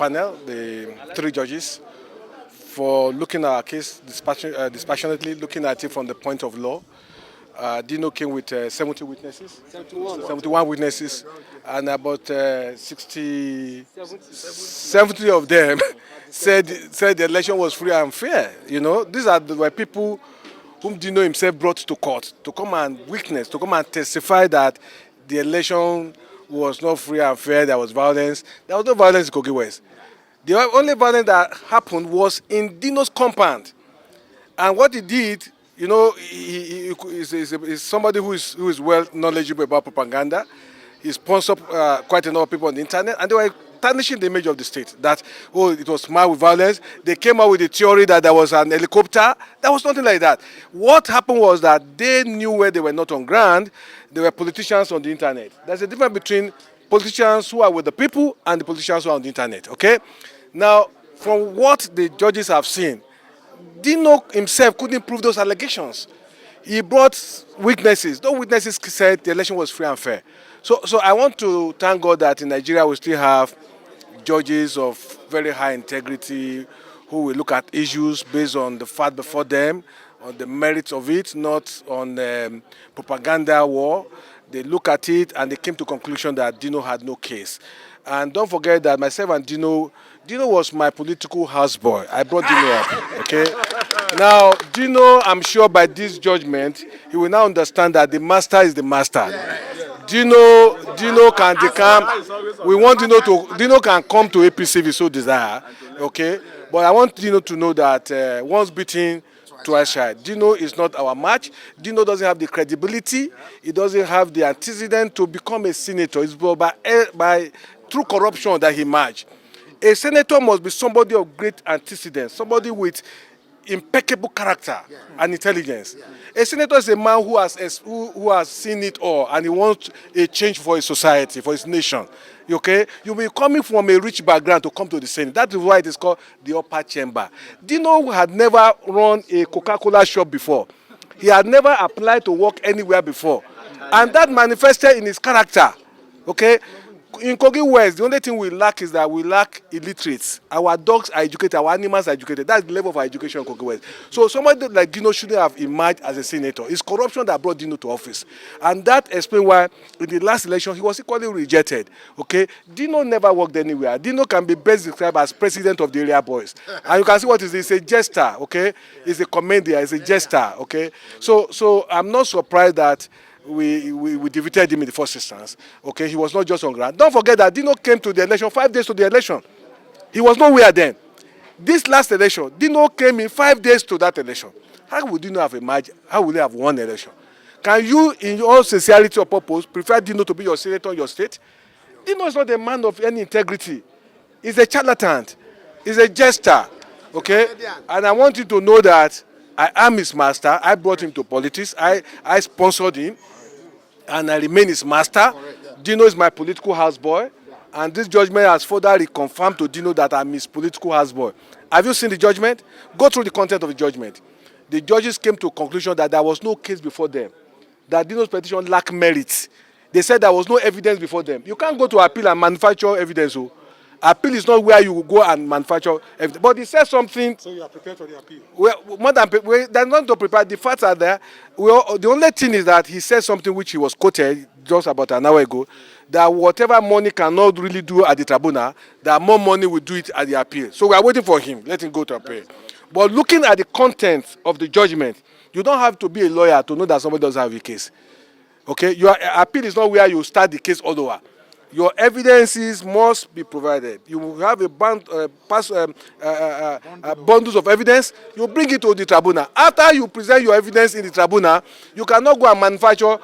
panel, the three judges, for looking at our case dispassionately, looking at it from the point of law. Dino came with 70 witnesses, 71 witnesses, and about 70 of them said the election was free and fair. You know, these are the people whom Dino himself brought to court to come and witness, to come and testify that the election was not free and fair, there was violence. There was no violence in Kogi West. The only violence that happened was in Dino's compound. And what he did, you know, he is somebody who is well knowledgeable about propaganda. He sponsored quite a number of people on the internet, and they were tarnishing the image of the state, that, oh, it was marred with violence. They came out with the theory that there was an helicopter. There was nothing like that. What happened was that they knew where they were not on ground. They were politicians on the internet. There's a difference between politicians who are with the people and the politicians who are on the internet, okay? Now, from what the judges have seen, Dino himself couldn't prove those allegations. He brought witnesses. Those witnesses said the election was free and fair. So I want to thank God that in Nigeria we still have judges of very high integrity who will look at issues based on the fact before them, on the merits of it, not on propaganda war. They look at it and they came to the conclusion that Dino had no case. And don't forget that myself and Dino was my political houseboy. I brought Dino up, okay? Now, Dino, I'm sure by this judgment, he will now understand that the master is the master. Dino can decamp. We want Dino can come to APC if he so desire, okay? But I want Dino to know that once beaten, twice shy. Dino is not our match. Dino doesn't have the credibility. He doesn't have the antecedent to become a senator. It's by through corruption that he merged. A senator must be somebody of great antecedent, somebody with impeccable character and intelligence. A senator is a man who has seen it all and he wants a change for his society, for his nation. Okay? You'll be coming from a rich background to come to the Senate. That is why it is called the upper chamber. Dino had never run a Coca-Cola shop before. He had never applied to work anywhere before. And that manifested in his character. Okay? In Kogi West, the only thing we lack is that we lack illiterates. Our dogs are educated, our animals are educated. That's the level of our education in Kogi West. So somebody like Dino shouldn't have emerged as a senator. It's corruption that brought Dino to office. And that explains why in the last election he was equally rejected. Okay? Dino never worked anywhere. Dino can be best described as president of the area boys. And you can see what he's a jester, okay? He's a comedian, he's a jester, okay? So I'm not surprised that we defeated him in the first instance. Okay, he was not just on ground. Don't forget that Dino came to the election 5 days to the election. He was nowhere then. This last election, Dino came in 5 days to that election. How would Dino have emerged? How would he have won the election? Can you, in all sincerity or purpose, prefer Dino to be your senator in your state? Dino is not a man of any integrity. He's a charlatan. He's a jester. Okay? And I want you to know that I am his master. I brought him to politics. I sponsored him. And I remain his master. Dino is my political houseboy. And this judgment has further reconfirmed to Dino that I'm his political houseboy. Have you seen the judgment? Go through the content of the judgment. The judges came to a conclusion that there was no case before them, that Dino's petition lacked merit. They said there was no evidence before them. You can't go to appeal and manufacture evidence. Appeal is not where you go and manufacture evidence. But he said something. So you are prepared for the appeal? Well, more than they're not to prepare. The facts are there. The only thing is that he said something which he was quoted just about an hour ago, that whatever money cannot really do at the tribunal, that more money will do it at the appeal. So we are waiting for him. Let him go to appeal. But looking at the content of the judgment, you don't have to be a lawyer to know that somebody doesn't have a case. Okay? Your appeal is not where you start the case all over. Your evidences must be provided. You will have a bundles of evidence. You bring it to the tribunal. After you present your evidence in the tribunal, you cannot go and manufacture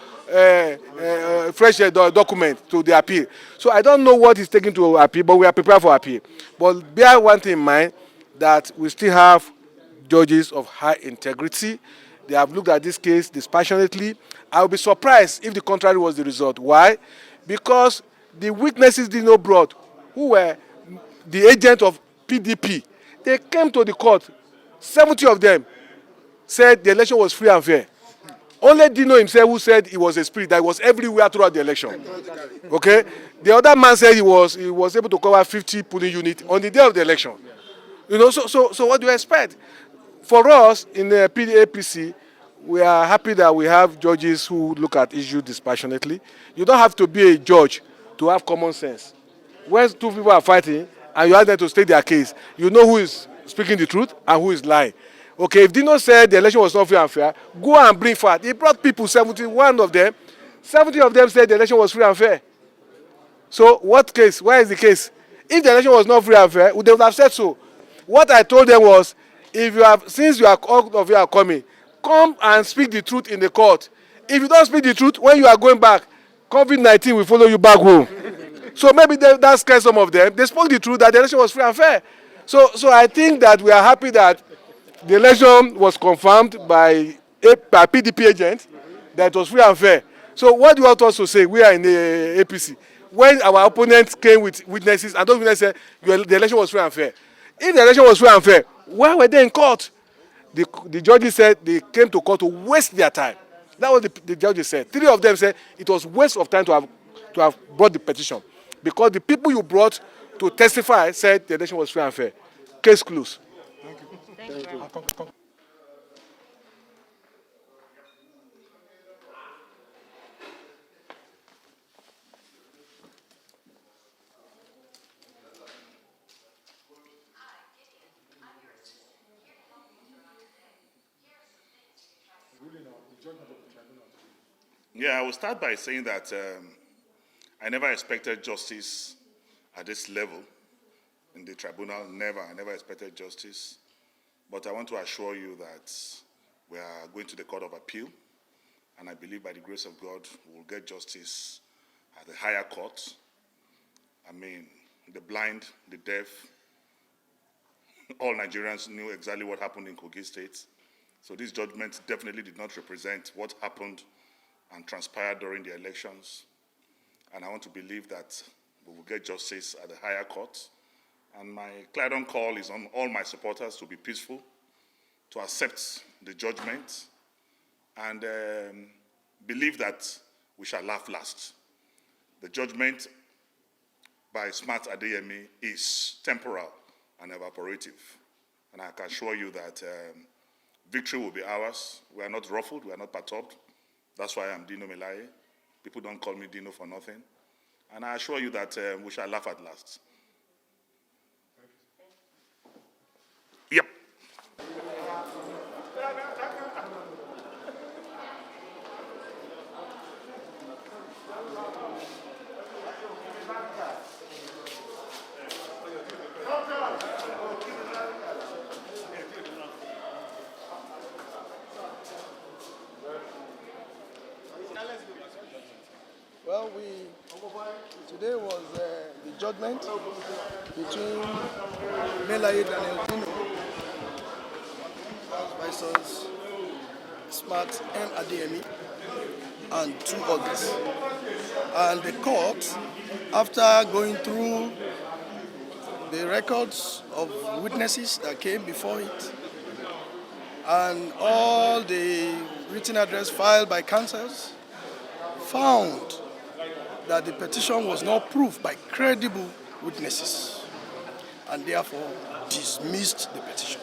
fresh document to the appeal. So I don't know what is taken to appeal, but we are prepared for appeal. But bear one thing in mind, that we still have judges of high integrity. They have looked at this case dispassionately. I will be surprised if the contrary was the result. Why? Because the witnesses Dino brought, who were the agent of PDP, they came to the court. 70 of them said the election was free and fair. Only Dino himself who said he was a spirit that was everywhere throughout the election. Okay? The other man said he was able to cover 50 polling units on the day of the election. You know, so what do you expect? For us in the APC, we are happy that we have judges who look at issues dispassionately. You don't have to be a judge to have common sense. When two people are fighting and you ask them to state their case, you know who is speaking the truth and who is lying. Okay, if Dino said the election was not free and fair, go and bring fact. He brought people, 71 of them. 70 of them said the election was free and fair. So what case? Where is the case? If the election was not free and fair, they would have said so. What I told them was, if you have, since you are all of you are coming, come and speak the truth in the court. If you don't speak the truth, when you are going back, COVID-19 will follow you back home. So maybe that scares some of them. They spoke the truth that the election was free and fair. So I think that we are happy that the election was confirmed by PDP agent that it was free and fair. So what do you want us to say? We are in the APC. When our opponents came with witnesses and those witnesses said the election was free and fair. If the election was free and fair, why were they in court? The judges said they came to court to waste their time. That was the judges said. 3 of them said it was waste of time to have brought the petition. Because the people you brought to testify said the election was free and fair. Case closed. Thank you. Yeah, I will start by saying that I never expected justice at this level in the tribunal. I never expected justice. But I want to assure you that we are going to the Court of Appeal, and I believe by the grace of God, we will get justice at the higher court. I mean, the blind, the deaf, all Nigerians knew exactly what happened in Kogi State. So this judgment definitely did not represent what happened and transpired during the elections. And I want to believe that we will get justice at the higher court. And my clarion call is on all my supporters to be peaceful, to accept the judgment, and believe that we shall laugh last. The judgment by smart Adeyemi is temporal and evaporative. And I can assure you that victory will be ours. We are not ruffled, we are not perturbed. That's why I'm Dino Melaye. People don't call me Dino for nothing. And I assure you that we shall laugh at last. Yep. Well, today was the judgment between Melaye and Dino versus Smart and Adeyemi and 2 others. And the court, after going through the records of witnesses that came before it and all the written address filed by counsels, found that the petition was not proved by credible witnesses and therefore dismissed the petition.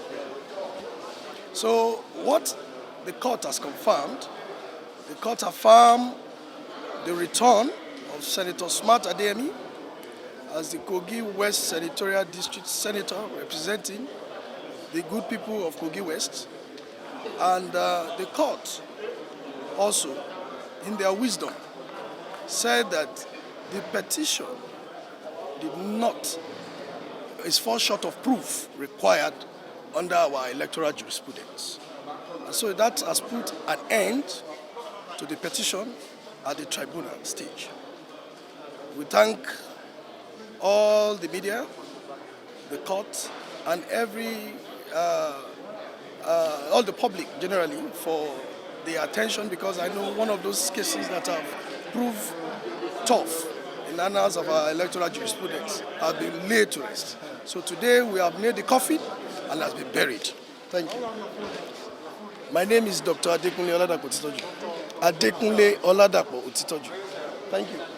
So what the court has confirmed, the court affirmed the return of Senator Smart Adeyemi as the Kogi West Senatorial District Senator representing the good people of Kogi West, and the court also, in their wisdom, said that the petition is fall short of proof required under our electoral jurisprudence. And so that has put an end to the petition at the tribunal stage. We thank all the media, the court, and all the public generally for the attention, because I know one of those cases that have proved tough in the annals of our electoral jurisprudence have been laid to rest. So today we have made the coffin and has been buried. Thank you. My name is Dr. Adeyemi. Adekunle Oladapo Otitoju. Thank you.